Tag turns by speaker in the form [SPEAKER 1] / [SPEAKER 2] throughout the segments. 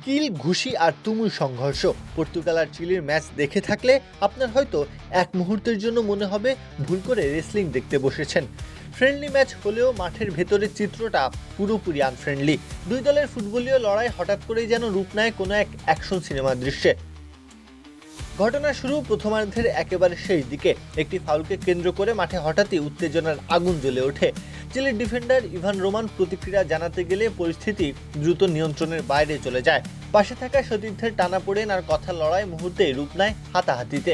[SPEAKER 1] কিল, ঘুষি আর তুমুল সংঘর্ষ। পর্তুগাল আর চিলির ম্যাচ দেখে থাকলে আপনার হয়তো এক মুহূর্তের জন্য মনে হবে ভুল করে রেসলিং দেখতে বসেছেন। ফ্রেন্ডলি ম্যাচ হলেও মাঠের ভেতরের চিত্রটা পুরোপুরি আনফ্রেন্ডলি। দুই দলের ফুটবলীয় লড়াই হঠাৎ করেই যেন রূপ নেয় কোনো এক অ্যাকশন সিনেমার দৃশ্যে। ঘটনা শুরু প্রথমার্ধের একেবারে শেষ দিকে। একটি ফাউলকে কেন্দ্র করে মাঠে হঠাৎই উত্তেজনার আগুন জ্বলে ওঠে। চিলির ডিফেন্ডার ইভান রোমান প্রতিক্রিয়া জানাতে গেলে পরিস্থিতি দ্রুত নিয়ন্ত্রণের বাইরে চলে যায়। পাশে থাকা সতীর্থের টানাপোড়েন আর কথার লড়াই মুহূর্তেই রূপ নেয় হাতাহাতিতে।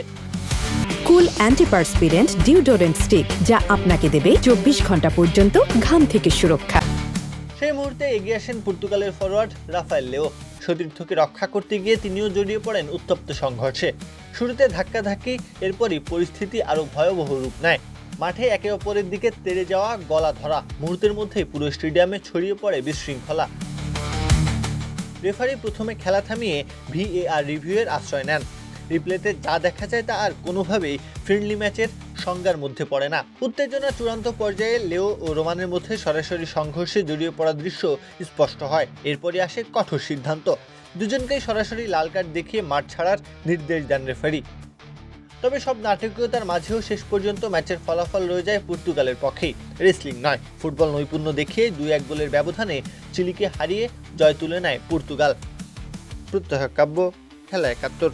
[SPEAKER 2] কুল অ্যান্টিপারস্পিরেন্ট ডিওডোরেন্ট স্টিক, যা আপনাকে দেবে 24 ঘন্টা পর্যন্ত ঘাম থেকে সুরক্ষা।
[SPEAKER 1] সেই মুহূর্তে এগিয়ে আসেন পর্তুগালের ফরোয়ার্ড রাফায়েল লেও। সতীর্থকে রক্ষা করতে গিয়ে তিনিও জড়িয়ে পড়েন উত্তপ্ত সংঘর্ষে। শুরুতে ধাক্কাধাক্কি, এরপরই পরিস্থিতি আরও ভয়াবহ রূপ নেয়। মাঠে একে অপরের দিকে তেড়ে যাওয়া, গলা ধরা, মুহূর্তের মধ্যেই পুরো স্টেডিয়ামে ছড়িয়ে পড়ে বিশৃঙ্খলা। রেফারি প্রথমে খেলা থামিয়ে VAR রিভিউয়ের আশ্রয় নেন। রিপ্লেতে যা দেখা যায় তা আর কোনোভাবেই ফ্রেন্ডলি ম্যাচের সংজ্ঞার মধ্যে পড়ে না। উত্তেজনা চূড়ান্ত পর্যায়ে লেও ও রোমানের মধ্যে সরাসরি সংঘর্ষে জড়িয়ে পড়ার দৃশ্য স্পষ্ট হয়। এরপরই আসে কঠোর সিদ্ধান্ত। দুজনকেই সরাসরি লাল কার্ড দেখিয়ে মাঠ ছাড়ার নির্দেশ দেন রেফারি। তবে সব নাটকীয়তার মাঝেও শেষ পর্যন্ত ম্যাচের ফলাফল রয়ে যায় পর্তুগালের পক্ষেই। রেসলিং নয়, ফুটবল নৈপুণ্য দেখিয়ে 2-1 গোলের ব্যবধানে চিলিকে হারিয়ে জয় তুলে নেয় পর্তুগাল। প্রত্যহ কাব্য, খেলা 71।